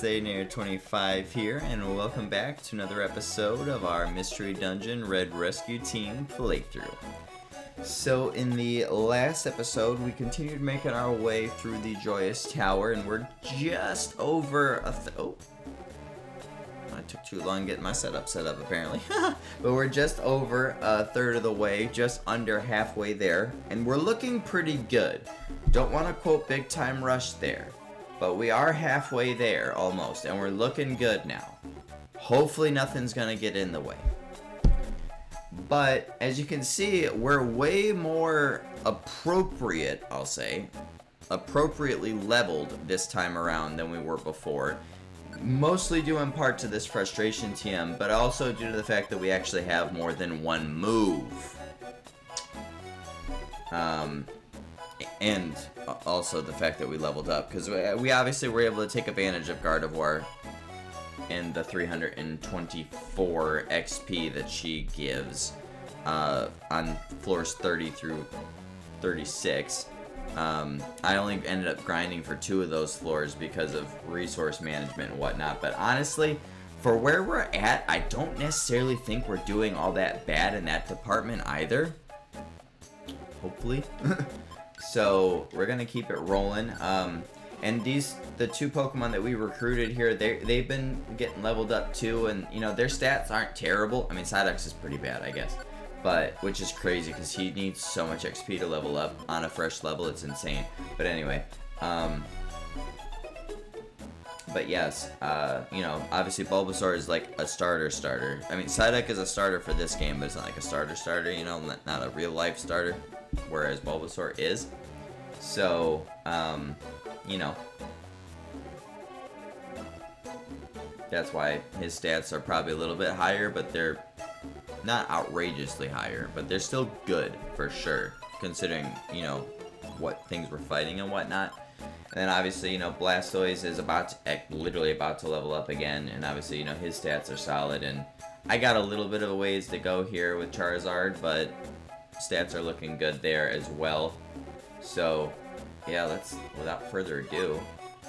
SANair25 here, and welcome back to another episode of our Mystery Dungeon Red Rescue Team playthrough. So in the last episode, we continued making our way through the Joyous Tower, and we're just over a oh, I took too long getting my setup set up apparently. But we're just over a third of the way, just under halfway there, and we're looking pretty good. Don't want to quote big time rush there, but we are halfway there almost, and we're looking good now. Hopefully nothing's gonna get in the way. But as you can see, we're way more appropriate, I'll say, appropriately leveled this time around than we were before. Mostly due in part to this frustration TM, but also due to the fact that we actually have more than one move. And also the fact that we leveled up, because we obviously were able to take advantage of Gardevoir and the 324 XP that she gives on floors 30 through 36. I only ended up grinding for 2 of those floors because of resource management and whatnot, but honestly, for where we're at, I don't necessarily think we're doing all that bad in that department either. Hopefully. So we're gonna keep it rolling. And the 2 Pokemon that we recruited here, they've been getting leveled up too, and you know their stats aren't terrible. I mean, Psyduck is pretty bad, I guess, but which is crazy because he needs so much XP to level up on a fresh level. It's insane. But anyway, but yes, you know, obviously Bulbasaur is like a starter. I mean, Psyduck is a starter for this game, but it's not like a starter. You know, not a real life starter, whereas Bulbasaur is. So, you know, that's why his stats are probably a little bit higher, but they're not outrageously higher, but they're still good for sure, considering, you know, what things we're fighting and whatnot. And then obviously, you know, Blastoise is literally about to level up again, and obviously, you know, his stats are solid, and I got a little bit of a ways to go here with Charizard, but stats are looking good there as well. So, yeah, without further ado,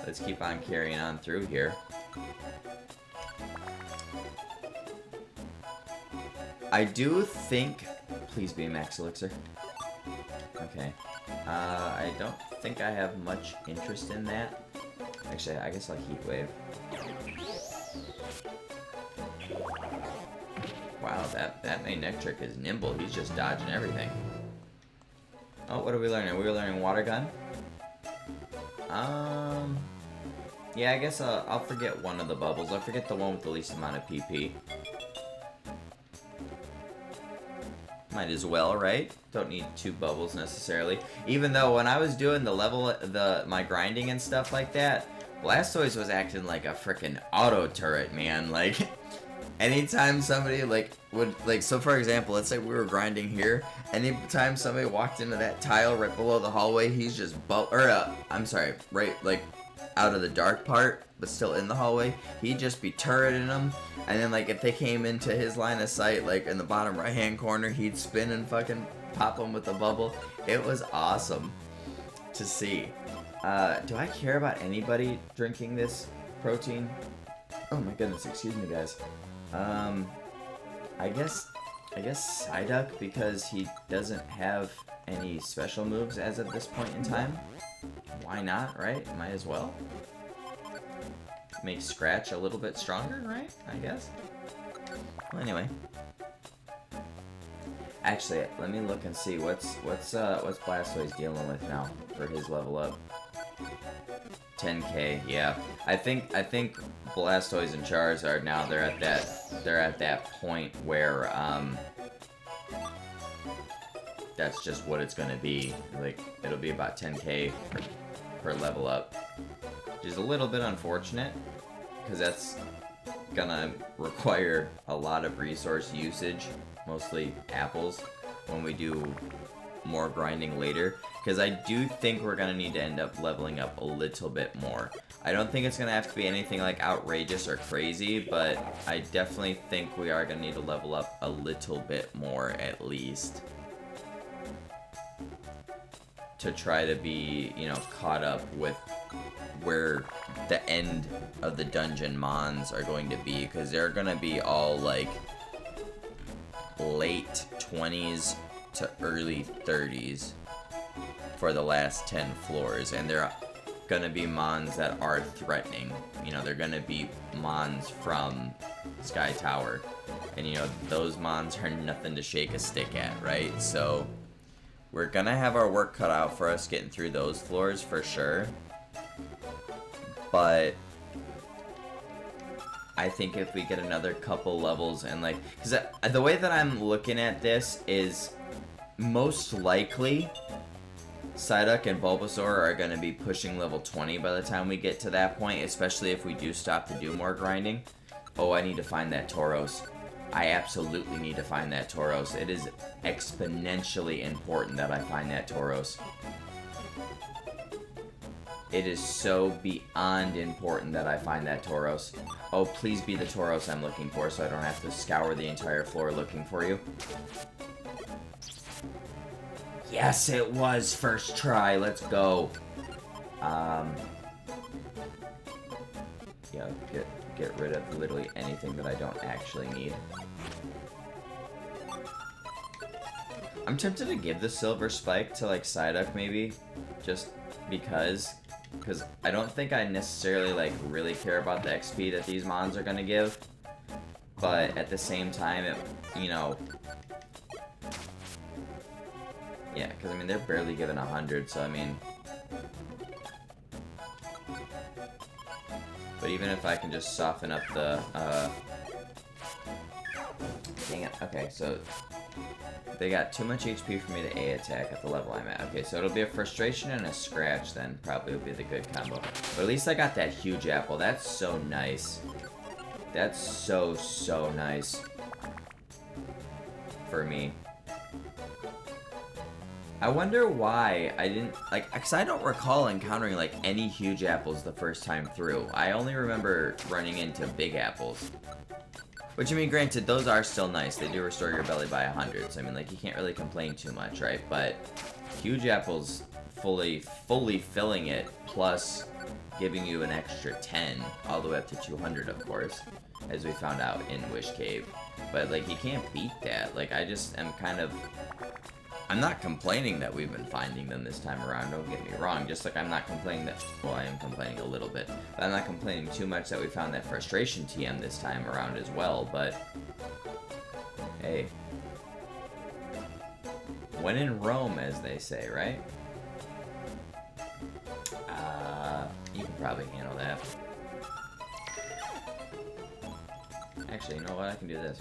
let's keep on carrying on through here. I do think, please be a Max Elixir. Okay. I don't think I have much interest in that. Actually, I guess I'll Heat Wave. Wow, that main Nectric is nimble. He's just dodging everything. Oh, what are we learning? We were learning Water Gun. Yeah, I guess I'll forget one of the bubbles. I'll forget the one with the least amount of PP. Might as well, right? Don't need 2 bubbles necessarily. Even though when I was doing my grinding and stuff like that, Blastoise was acting like a freaking auto turret, man. Like, anytime somebody so for example, let's say we were grinding here, anytime somebody walked into that tile right below the hallway, he's just right, like, out of the dark part, but still in the hallway, he'd just be turreting them, and then, like, if they came into his line of sight, like, in the bottom right-hand corner, he'd spin and fucking pop them with the bubble. It was awesome to see. Do I care about anybody drinking this protein? Oh my goodness, excuse me, guys. I guess Psyduck, because he doesn't have any special moves as of this point in time. Why not, right? Might as well. Make Scratch a little bit stronger, right? I guess. Well, anyway. Actually, let me look and see what's Blastoise dealing with now for his level up. 10k, yeah. I think Blastoise and Charizard now they're at that point where that's just what it's gonna be. Like, it'll be about 10k per level up, which is a little bit unfortunate because that's gonna require a lot of resource usage, mostly apples, when we do more grinding later, because I do think we're gonna need to end up leveling up a little bit more. I don't think it's gonna have to be anything like outrageous or crazy, but I definitely think we are gonna need to level up a little bit more at least to try to be, you know, caught up with where the end of the dungeon mons are going to be, because they're going to be all like late 20s to early 30s for the last 10 floors, and they're gonna be mons that are threatening. You know, they're gonna be mons from Sky Tower, and you know, those mons are nothing to shake a stick at, right? So we're gonna have our work cut out for us getting through those floors for sure, but I think if we get another couple levels and like, because the way that I'm looking at this is most likely Psyduck and Bulbasaur are going to be pushing level 20 by the time we get to that point, especially if we do stop to do more grinding. Oh, I need to find that Tauros. I absolutely need to find that Tauros. It is exponentially important that I find that Tauros. It is so beyond important that I find that Tauros. Oh, please be the Tauros I'm looking for so I don't have to scour the entire floor looking for you. Yes, it was first try. Let's go. Yeah, get rid of literally anything that I don't actually need. I'm tempted to give the silver spike to like Psyduck maybe, just because I don't think I necessarily like really care about the XP that these mons are gonna give, but at the same time, it, you know. Yeah, because, I mean, they're barely given 100, so, I mean... But even if I can just soften up the, Dang it. Okay, so... They got too much HP for me to A attack at the level I'm at. Okay, so it'll be a Frustration and a Scratch, then. Probably would be the good combo. But at least I got that huge apple. That's so nice. That's so, so nice. For me. I wonder why I didn't, like, because I don't recall encountering, like, any huge apples the first time through. I only remember running into big apples. Which, I mean, granted, those are still nice. They do restore your belly by 100, so, I mean, like, you can't really complain too much, right? But huge apples fully filling it, plus giving you an extra 10, all the way up to 200, of course, as we found out in Wish Cave. But, like, you can't beat that. Like, I just am kind of... I'm not complaining that we've been finding them this time around, don't get me wrong, just like I'm not complaining that, well, I am complaining a little bit, but I'm not complaining too much that we found that Frustration TM this time around as well, but, hey, when in Rome, as they say, right? You can probably handle that. Actually, you know what, I can do this.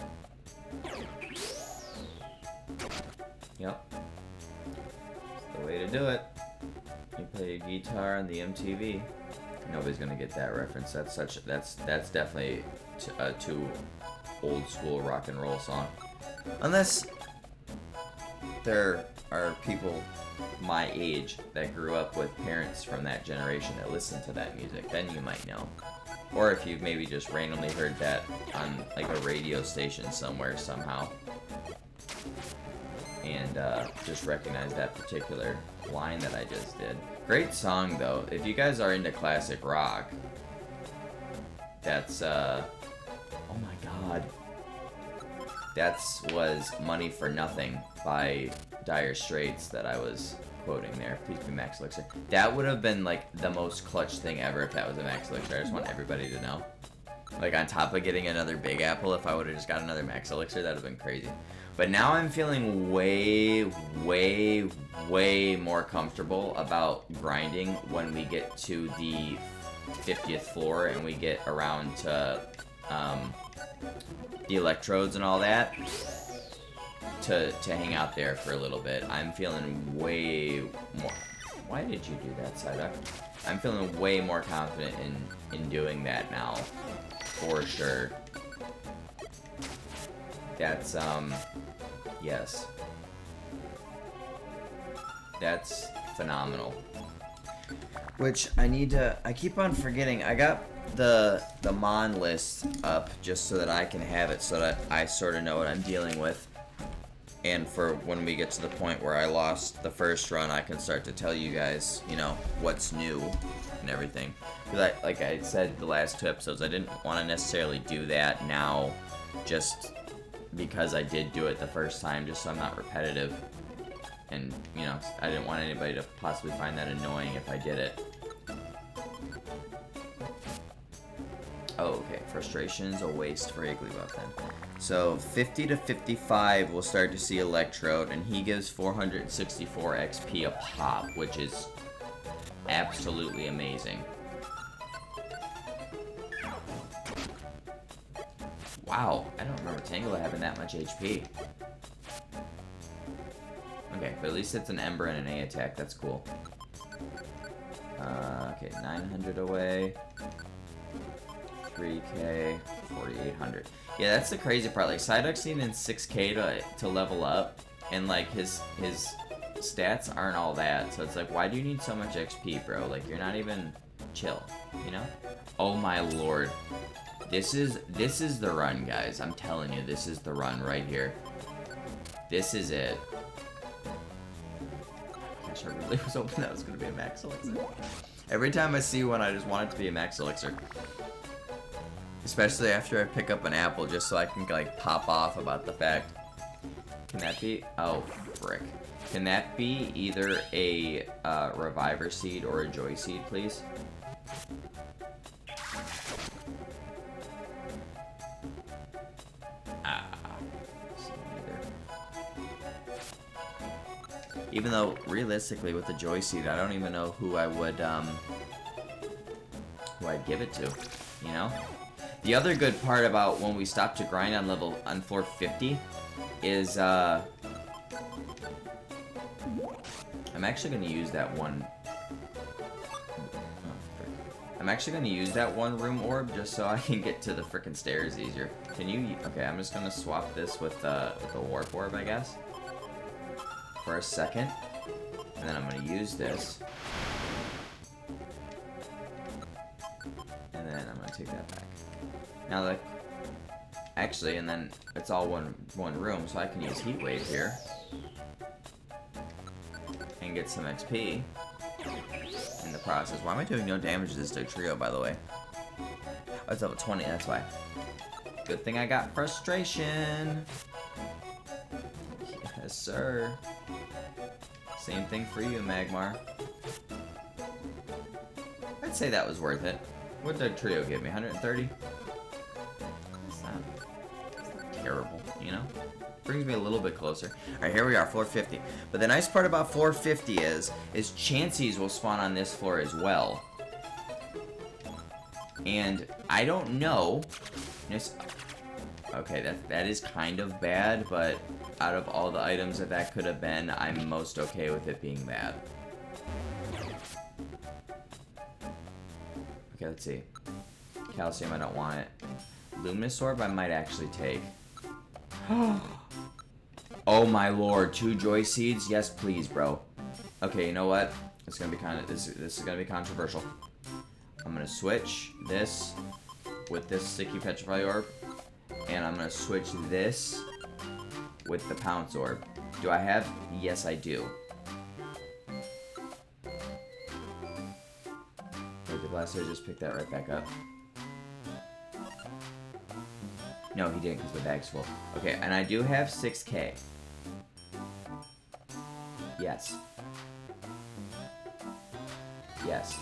Yep. That's the way to do it. You play a guitar on the MTV. Nobody's gonna get that reference. That's definitely a too old school rock and roll song. Unless there are people my age that grew up with parents from that generation that listen to that music, then you might know. Or if you've maybe just randomly heard that on like a radio station somewhere somehow. And just recognize that particular line that I just did. Great song though. If you guys are into classic rock, that's oh my god. That was Money for Nothing by Dire Straits that I was quoting there. Please be Max Elixir. That would have been like the most clutch thing ever if that was a Max Elixir. I just want everybody to know. Like on top of getting another Big Apple, if I would have just got another Max Elixir, that would have been crazy. But now I'm feeling way more comfortable about grinding when we get to the 50th floor and we get around to the electrodes and all that to hang out there for a little bit. I'm feeling way more... Why did you do that, Psyduck? I'm feeling way more confident in doing that now, for sure. That's, yes. That's phenomenal. Which I keep on forgetting. I got the Mon list up just so that I can have it, so that I sort of know what I'm dealing with. And for when we get to the point where I lost the first run, I can start to tell you guys, you know, what's new and everything. Because like I said the last 2 episodes, I didn't want to necessarily do that now, just because I did do it the first time, just so I'm not repetitive. And, you know, I didn't want anybody to possibly find that annoying if I did it. Oh, okay. Frustration's a waste for Igglybuff then. So 50 to 55, we'll start to see Electrode, and he gives 464 XP a pop, which is absolutely amazing. Wow, I don't remember Tangela having that much HP. Okay, but at least it's an Ember and an A attack. That's cool. Okay, 900 away. 3K, 4,800. Yeah, that's the crazy part. Like, Psyduck's needing 6K to level up, and like his stats aren't all that. So it's like, why do you need so much XP, bro? Like, you're not even chill, you know? Oh my lord, this is the run, guys. I'm telling you, this is the run right here. This is it. Gosh, I really was hoping that was gonna be a Max Elixir. Every time I see one, I just want it to be a Max Elixir. Especially after I pick up an apple, just so I can, like, pop off about the fact. Can that be? Oh, frick. Can that be either a Reviver Seed or a Joy Seed, please? Ah. Even though, realistically, with the Joy Seed, I don't even know who I would, who I'd give it to, you know? The other good part about when we stop to grind on floor 50 is, I'm actually going to use that one. I'm actually going to use that one room orb just so I can get to the frickin' stairs easier. Can you? Okay, I'm just going to swap this with the warp orb, I guess, for a second, and then I'm going to use this, and then I'm going to take that back. Now, like, actually, and then it's all one room, so I can use Heat Wave here and get some XP in the process. Why am I doing no damage to this Dugtrio, by the way? Oh, it's level 20, that's why. Good thing I got Frustration. Yes, sir. Same thing for you, Magmar. I'd say that was worth it. What did Dugtrio give me? 130? It's not terrible, you know? Brings me a little bit closer. Alright, here we are, floor 50. But the nice part about floor 50 is Chanseys will spawn on this floor as well. And I don't know. Okay, that is kind of bad, but out of all the items that could have been, I'm most okay with it being bad. Okay, let's see. Calcium, I don't want it. Luminous Orb, I might actually take. Oh my lord, 2 Joy Seeds? Yes, please, bro. Okay, you know what? It's gonna be this is gonna be controversial. I'm gonna switch this with this Sticky Petrify Orb, and I'm gonna switch this with the Pounce Orb. Do I have? Yes, I do. Wait, did Blastoise just pick that right back up? No, he didn't because the bag's full. Okay, and I do have 6K. Yes. Yes.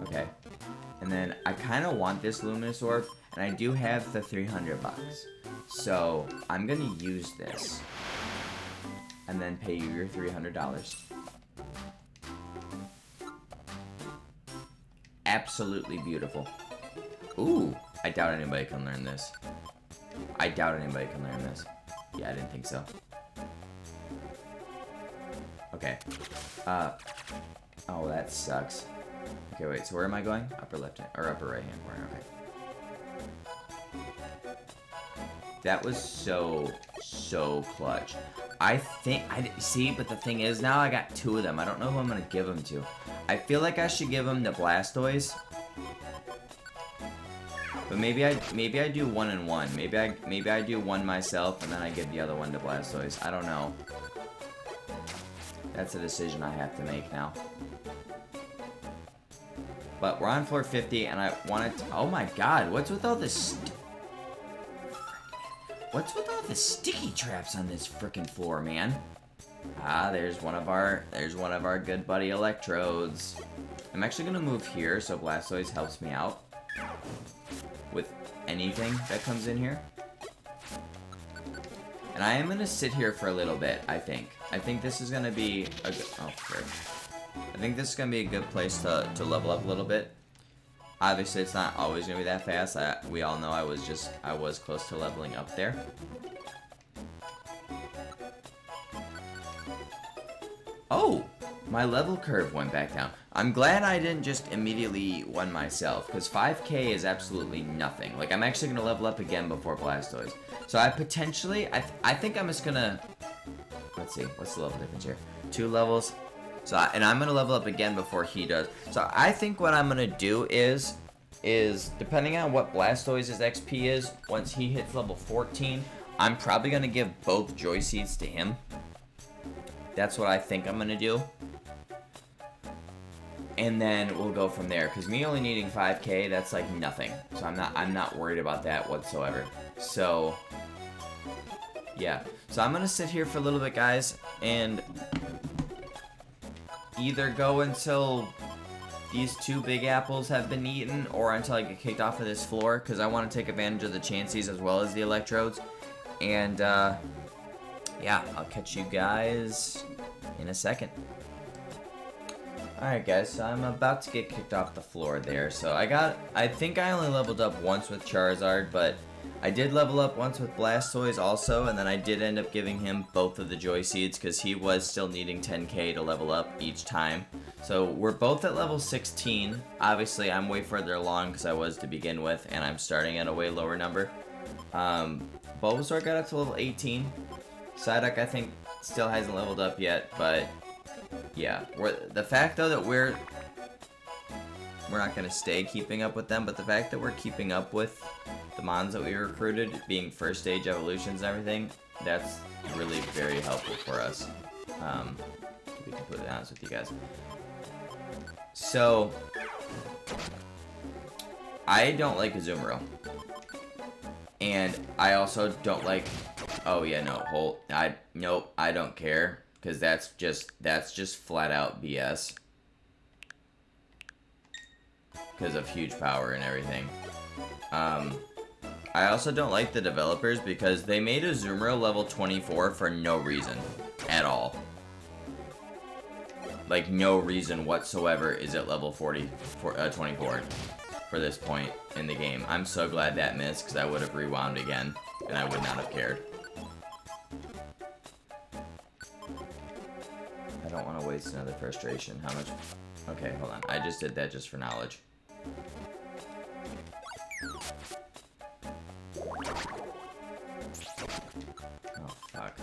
Okay. And then I kind of want this Luminous Orb, and I do have the 300 bucks. So I'm going to use this. And then pay you your $300. Absolutely beautiful. Ooh, I doubt anybody can learn this. I doubt anybody can learn this. Yeah, I didn't think so. Okay. Oh, that sucks. Okay, wait, so where am I going? Upper left hand, or upper right hand corner, okay. That was so clutch. I think, see, but the thing is, now I got 2 of them. I don't know who I'm going to give them to. I feel like I should give them to Blastoise. But maybe I do 1 and 1. Maybe I do one myself and then I give the other one to Blastoise. I don't know. That's a decision I have to make now. But we're on floor 50 and I want to... Oh my god, what's with all this... What's with all the sticky traps on this frickin' floor, man? Ah, there's one of our good buddy Electrodes. I'm actually gonna move here so Blastoise helps me out with anything that comes in here. And I am gonna sit here for a little bit, I think. I think this is gonna be a good... Oh, frick. I think this is gonna be a good place to level up a little bit. Obviously, it's not always gonna be that fast. We all know I was close to leveling up there. Oh, my level curve went back down. I'm glad I didn't just immediately one myself, because 5k is absolutely nothing. Like, I'm actually gonna level up again before Blastoise. So I potentially, I think I'm just gonna, let's see, what's the level difference here? 2 levels. So, and I'm gonna level up again before he does. So I think what I'm gonna do is depending on what Blastoise's XP is, once he hits level 14, I'm probably gonna give both Joy Seeds to him. That's what I think I'm gonna do. And then we'll go from there. Cause me only needing 5k, that's like nothing. So I'm not worried about that whatsoever. So yeah. So I'm gonna sit here for a little bit, guys, and either go until these 2 big apples have been eaten, or until I get kicked off of this floor, because I want to take advantage of the Chanseys as well as the Electrodes. And, yeah, I'll catch you guys in a second. Alright guys, so I'm about to get kicked off the floor there. So I think I only leveled up once with Charizard, but I did level up once with Blastoise also, and then I did end up giving him both of the Joy Seeds because he was still needing 10k to level up each time. So we're both at level 16. Obviously, I'm way further along because I was to begin with, and I'm starting at a way lower number. Bulbasaur got up to level 18. Psyduck, I think, still hasn't leveled up yet, but yeah. The fact, though, that we're not going to stay keeping up with them, but the fact that we're keeping up with the mons that we recruited, being first stage evolutions and everything, that's really very helpful for us, to be completely honest with you guys. So, I don't like Azumarill. And I also don't like, oh yeah, no, nope, I don't care, because that's just flat out BS. Because of huge power and everything. I also don't like the developers because they made Azumarill level 24 for no reason at all. Like, no reason whatsoever is it level 24 for this point in the game. I'm so glad that missed, because I would have rewound again, and I would not have cared. I don't want to waste another frustration. How much? Okay, hold on. I just did that just for knowledge. Oh, fuck.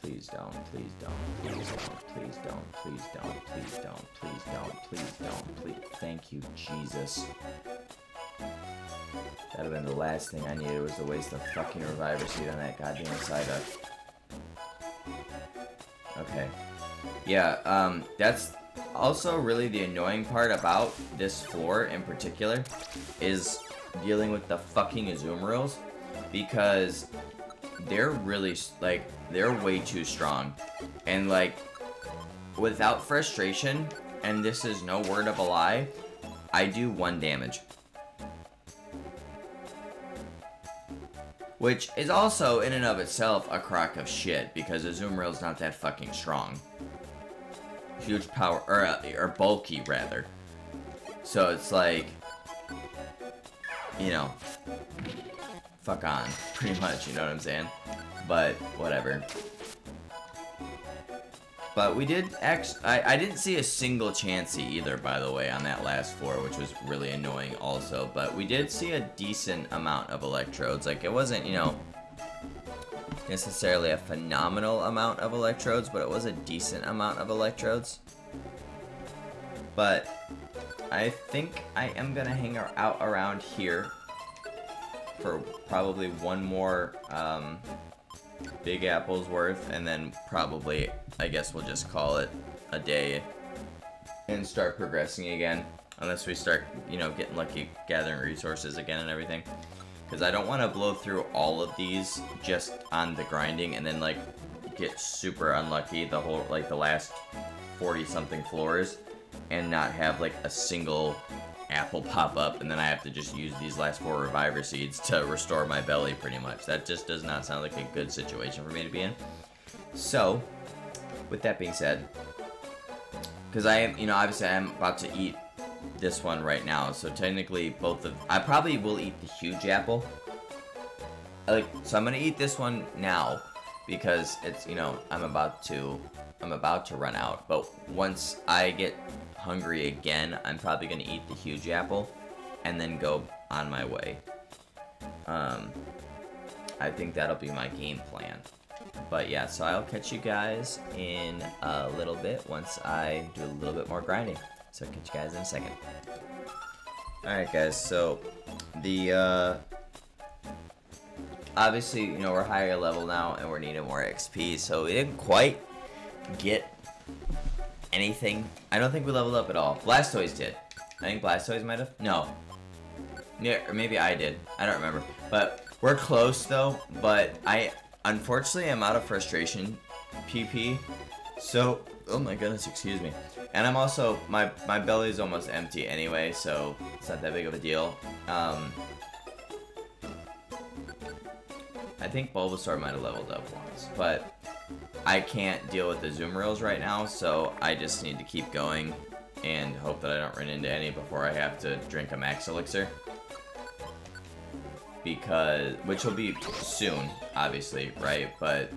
Please don't, please don't, please don't, please don't, please don't, please don't, please don't, please don't, please. Thank you, Jesus. That'd have been the last thing I needed, was to waste a fucking Reviver Seed on that goddamn Psyduck. Okay. Yeah, that's also really the annoying part about this floor in particular, is dealing with the fucking Azumarills, because they're really, like, they're way too strong. And, like, without frustration, and this is no word of a lie, I do 1 damage. Which is also, in and of itself, a crock of shit, because Azumarill's not that fucking strong. Huge power, or bulky, rather. So it's like, you know, fuck on, pretty much, you know what I'm saying? But, whatever. But we did I didn't see a single Chansey either, by the way, on that last floor, which was really annoying also. But we did see a decent amount of Electrodes. Like, it wasn't, you know, necessarily a phenomenal amount of Electrodes, but it was a decent amount of Electrodes. But I think I am gonna hang out around here for probably one more Big Apple's worth, and then probably, I guess we'll just call it a day and start progressing again, unless we start, you know, getting lucky gathering resources again and everything, because I don't want to blow through all of these just on the grinding and then like get super unlucky the whole, like the last 40 something floors and not have like a single apple pop up, and then I have to just use these last 4 reviver seeds to restore my belly pretty much. That just does not sound like a good situation for me to be in. So with that being said, because I am, you know, obviously I'm about to eat this one right now, so technically both of, I probably will eat the huge apple. So I'm gonna eat this one now because it's, you know, I'm about to run out. But once I get hungry again, I'm probably gonna eat the huge apple and then go on my way. I think that'll be my game plan. But yeah, so I'll catch you guys in a little bit once I do a little bit more grinding. So I'll catch you guys in a second. Alright guys, so the obviously, you know, we're higher level now and we're needing more XP, so we didn't quite get anything. I don't think we leveled up at all. Blastoise did. I think Blastoise might have. No. Yeah, or maybe I did. I don't remember. But we're close though. But unfortunately, I'm out of frustration PP. So, oh my goodness, excuse me. And I'm also, my belly's almost empty anyway, so it's not that big of a deal. I think Bulbasaur might have leveled up once, but I can't deal with the zoom rails right now, so I just need to keep going and hope that I don't run into any before I have to drink a max elixir. Because, which will be soon, obviously, right? But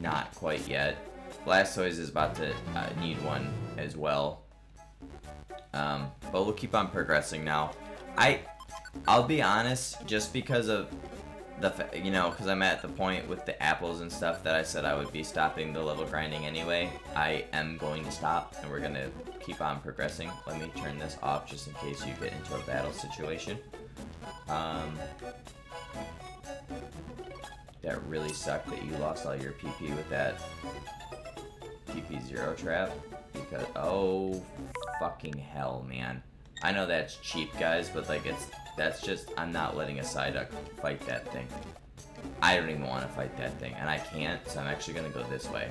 not quite yet. Blastoise is about to need one as well. But we'll keep on progressing now. I'll be honest, just because of you know, because I'm at the point with the apples and stuff that I said I would be stopping the level grinding anyway. I am going to stop, and we're going to keep on progressing. Let me turn this off just in case you get into a battle situation. That really sucked that you lost all your PP with that PP zero trap, because, oh, fucking hell, man. I know that's cheap, guys, but like that's just, I'm not letting a Psyduck fight that thing. I don't even want to fight that thing, and I can't, so I'm actually going to go this way.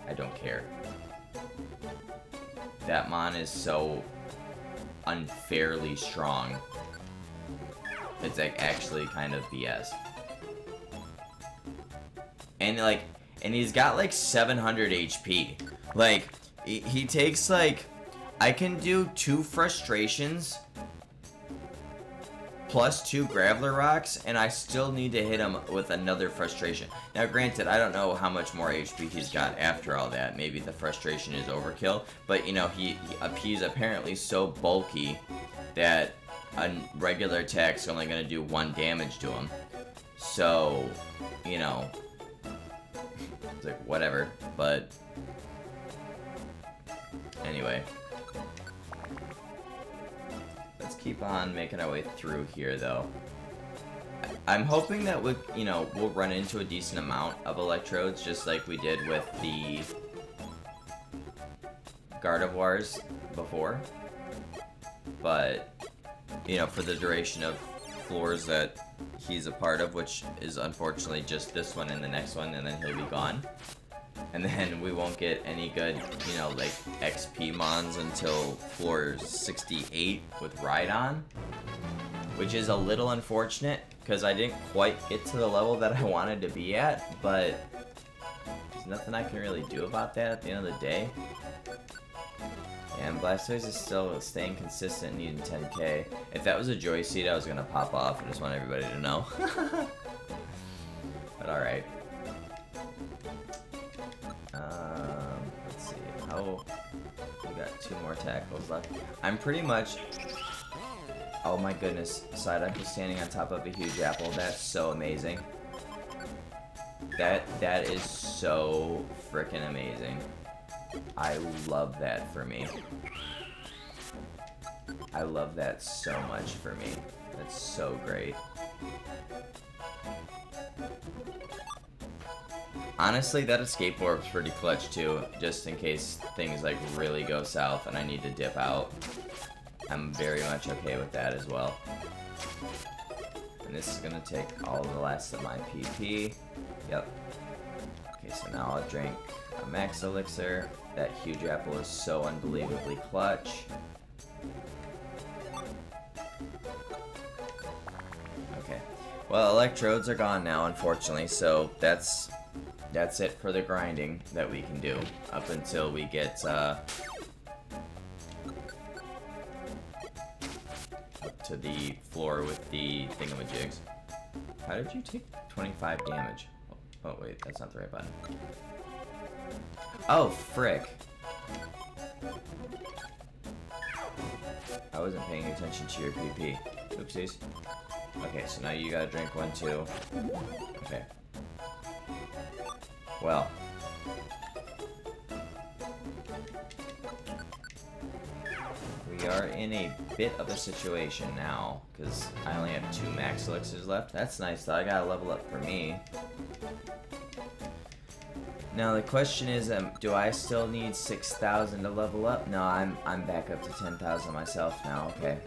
I don't care. That Mon is so unfairly strong. It's like actually kind of BS. And like, and he's got like 700 HP. Like, he takes like, I can do 2 frustrations plus 2 Graveler Rocks, and I still need to hit him with another frustration. Now granted, I don't know how much more HP he's got after all that. Maybe the frustration is overkill, but you know, he's apparently so bulky that a regular attack's only going to do 1 damage to him. So, you know, it's like whatever, but anyway. Let's keep on making our way through here, though. I'm hoping that we'll run into a decent amount of electrodes, just like we did with the Gardevoirs before. But, you know, for the duration of floors that he's a part of, which is unfortunately just this one and the next one, and then he'll be gone. And then we won't get any good, you know, like, XP mons until floor 68 with Rhydon. Which is a little unfortunate, because I didn't quite get to the level that I wanted to be at, but there's nothing I can really do about that at the end of the day. And Blastoise is still staying consistent, needing 10k. If that was a Joy Seed, I was going to pop off. I just want everybody to know. But alright. Let's see. We got 2 more tackles left. I'm pretty much... Oh my goodness. Psyduck is standing on top of a huge apple. That's so amazing. That is so freaking amazing. I love that for me. I love that so much for me. That's so great. Honestly, that escape orb's pretty clutch too, just in case things like really go south and I need to dip out. I'm very much okay with that as well. And this is gonna take all the last of my PP. Yep. Okay, so now I'll drink a max elixir. That huge apple is so unbelievably clutch. Okay. Well, electrodes are gone now, unfortunately, so that's it for the grinding that we can do up until we get up to the floor with the thingamajigs. How did you take 25 damage? Oh wait, that's not the right button. Oh, frick. I wasn't paying attention to your PP. Oopsies. Okay, so now you gotta drink one too. Okay. Well. We are in a bit of a situation now, because I only have 2 max elixirs left. That's nice though, I gotta level up for me. Now the question is, do I still need 6,000 to level up? No, I'm back up to 10,000 myself now, okay.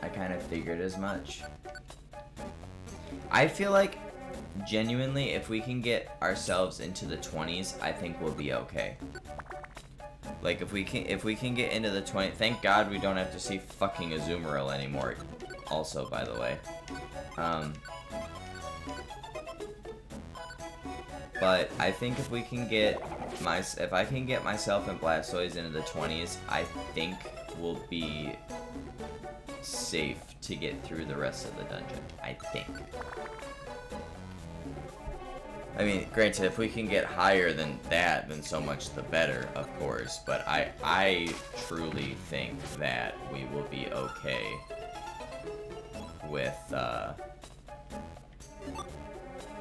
I kind of figured as much. I feel like, genuinely, if we can get ourselves into the 20s, I think we'll be okay. Like, if we can get into the 20s, thank God we don't have to see fucking Azumarill anymore. Also, by the way. But I think if we can get if I can get myself and Blastoise into the 20s, I think we'll be safe to get through the rest of the dungeon. I think. I mean, granted, if we can get higher than that, then so much the better, of course. But I truly think that we will be okay with, oh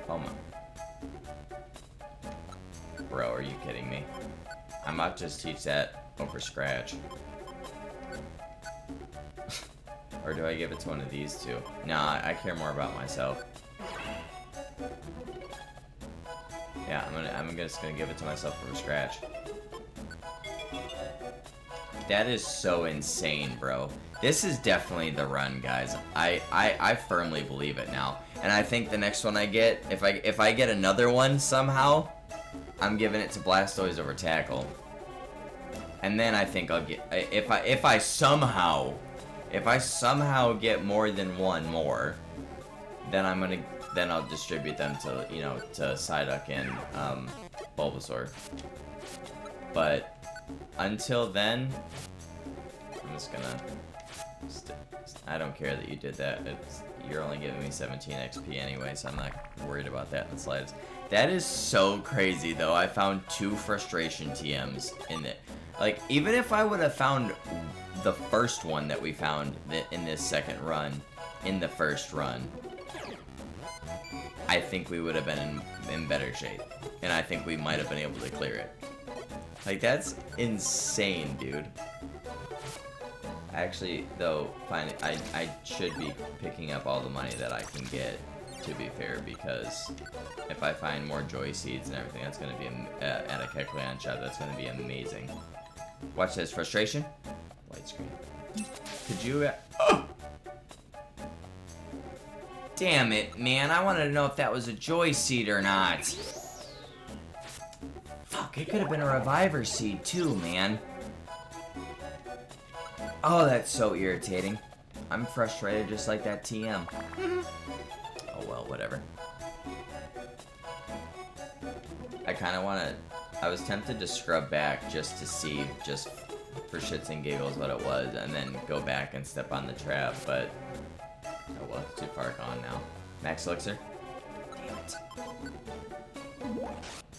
my. Bro, are you kidding me? I might just teach that over Scratch. Or do I give it to one of these two? Nah, I care more about myself. Yeah, I'm just gonna give it to myself from scratch. That is so insane, bro. This is definitely the run, guys. I firmly believe it now. And I think the next one I get, if I get another one somehow, I'm giving it to Blastoise over Tackle. And then I think I'll get, if I somehow get more than one more, then I'll distribute them to, you know, to Psyduck and Bulbasaur. But until then, I'm just gonna I don't care that you did that. You're only giving me 17 XP anyway, so I'm not worried about that in the slightest. That is so crazy, though. I found 2 frustration TMs in it. Like, even if I would have found the first one that we found in this second run, in the first run, I think we would have been in better shape. And I think we might have been able to clear it. Like, that's insane, dude. Actually, though, finally, I should be picking up all the money that I can get, to be fair, because if I find more Joy Seeds and everything, that's going to be, at a Kecleon shop, that's going to be amazing. Watch this. Frustration. White screen. Could you, oh! Damn it, man. I wanted to know if that was a Joy Seed or not. Fuck, it could have been a Reviver Seed, too, man. Oh, that's so irritating. I'm frustrated just like that TM. Oh well, whatever. I kind of want to... I was tempted to scrub back just to see, just for shits and giggles, what it was, and then go back and step on the trap, but... Oh well, it's too far gone now. Max Elixir? Damn it.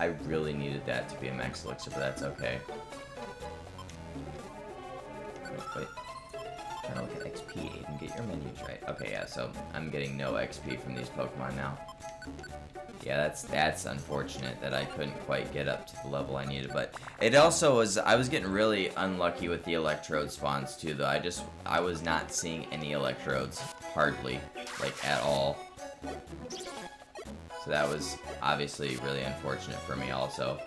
I really needed that to be a Max Elixir, but that's okay. Oh, wait. Trying to look at XP, Aiden. Get your menus right. Okay, yeah, so I'm getting no XP from these Pokemon now. Yeah, that's unfortunate that I couldn't quite get up to the level I needed, but it also was, I was getting really unlucky with the electrode spawns too, though. I was not seeing any electrodes, hardly, like, at all. So that was obviously really unfortunate for me also.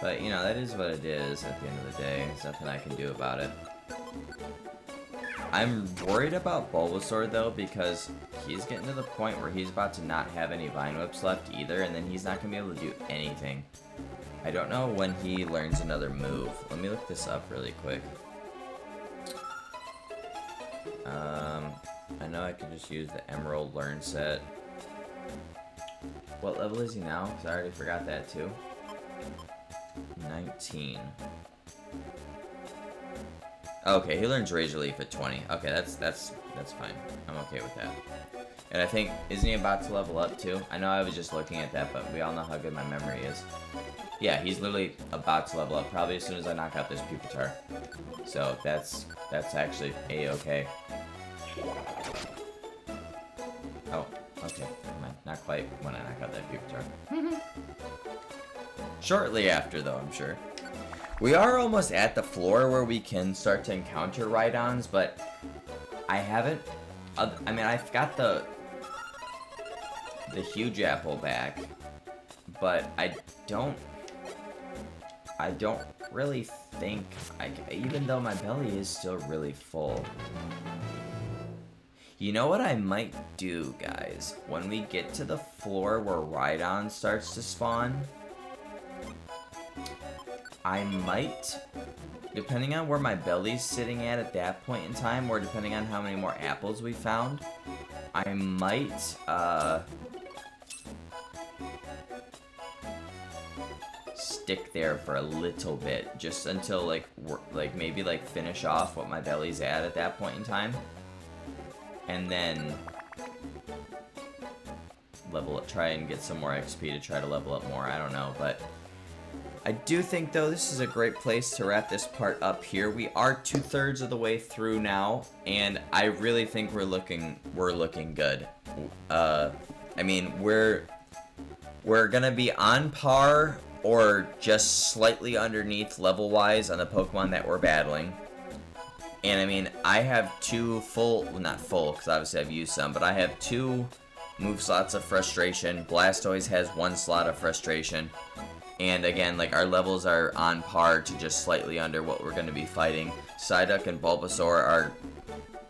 But, you know, that is what it is at the end of the day. There's nothing I can do about it. I'm worried about Bulbasaur, though, because he's getting to the point where he's about to not have any Vine Whips left either, and then he's not going to be able to do anything. I don't know when he learns another move. Let me look this up really quick. I know I can just use the Emerald Learn set. What level is he now? Because I already forgot that, too. 19. Okay, he learns Razor Leaf at 20. Okay, that's fine. I'm okay with that. And I think, isn't he about to level up too? I know I was just looking at that, but we all know how good my memory is. Yeah, he's literally about to level up, probably as soon as I knock out this Pupitar. So that's actually a-okay. Oh, okay, never mind. Not quite when I knock out that Pupitar. Shortly after, though, I'm sure. We are almost at the floor where we can start to encounter Rhydons, but I haven't. I mean, I've got the huge apple back, but I don't really think even though my belly is still really full. You know what I might do, guys? When we get to the floor where Rhydon starts to spawn, I might, depending on where my belly's sitting at that point in time, or depending on how many more apples we found, I might, stick there for a little bit, just until, like, maybe, like, finish off what my belly's at that point in time, and then level up, try and get some more XP to try to level up more, I don't know, but I do think, though, this is a great place to wrap this part up here. We are 2/3 of the way through now, and I really think we're looking good. I mean, we're gonna be on par or just slightly underneath level-wise on the Pokemon that we're battling. And I mean, I have two full, well, not full, because obviously I've used some, but I have 2 move slots of Frustration. Blastoise has 1 slot of Frustration. And again, like, our levels are on par to just slightly under what we're going to be fighting. Psyduck and Bulbasaur are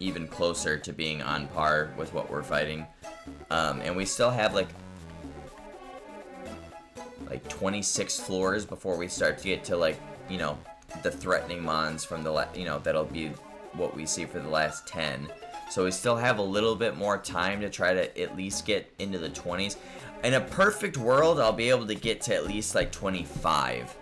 even closer to being on par with what we're fighting. And we still have, like 26 floors before we start to get to, like, you know, the threatening mons from the, you know, that'll be what we see for the last 10. So we still have a little bit more time to try to at least get into the 20s. In a perfect world, I'll be able to get to at least, like, 25.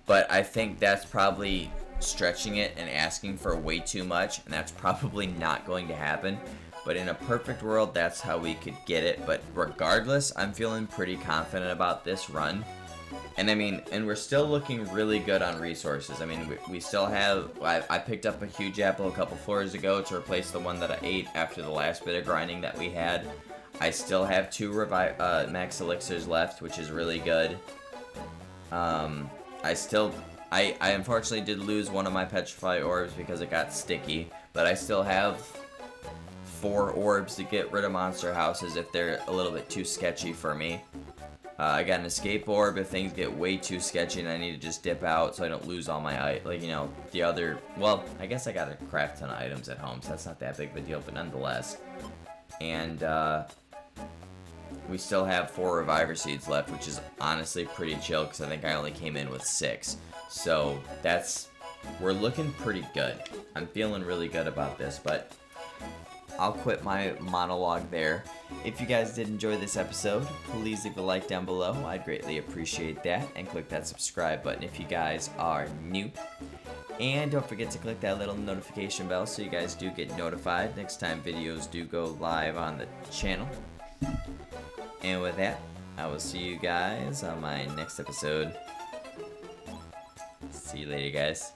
But I think that's probably stretching it and asking for way too much, and that's probably not going to happen. But in a perfect world, that's how we could get it. But regardless, I'm feeling pretty confident about this run. And I mean, and we're still looking really good on resources. I mean, we still have, I picked up a huge apple a couple floors ago to replace the one that I ate after the last bit of grinding that we had. I still have 2 max elixirs left, which is really good. I unfortunately did lose one of my petrify orbs because it got sticky, but I still have 4 orbs to get rid of monster houses if they're a little bit too sketchy for me. I got an escape orb if things get way too sketchy and I need to just dip out so I don't lose all my, like, you know, the other, well, I guess I got a crap ton of items at home, so that's not that big of a deal, but nonetheless. And, we still have 4 Reviver Seeds left, which is honestly pretty chill, because I think I only came in with 6. So, we're looking pretty good. I'm feeling really good about this, but I'll quit my monologue there. If you guys did enjoy this episode, please leave a like down below. I'd greatly appreciate that, and click that subscribe button if you guys are new. And don't forget to click that little notification bell so you guys do get notified next time videos do go live on the channel. And with that, I will see you guys on my next episode. See you later, guys.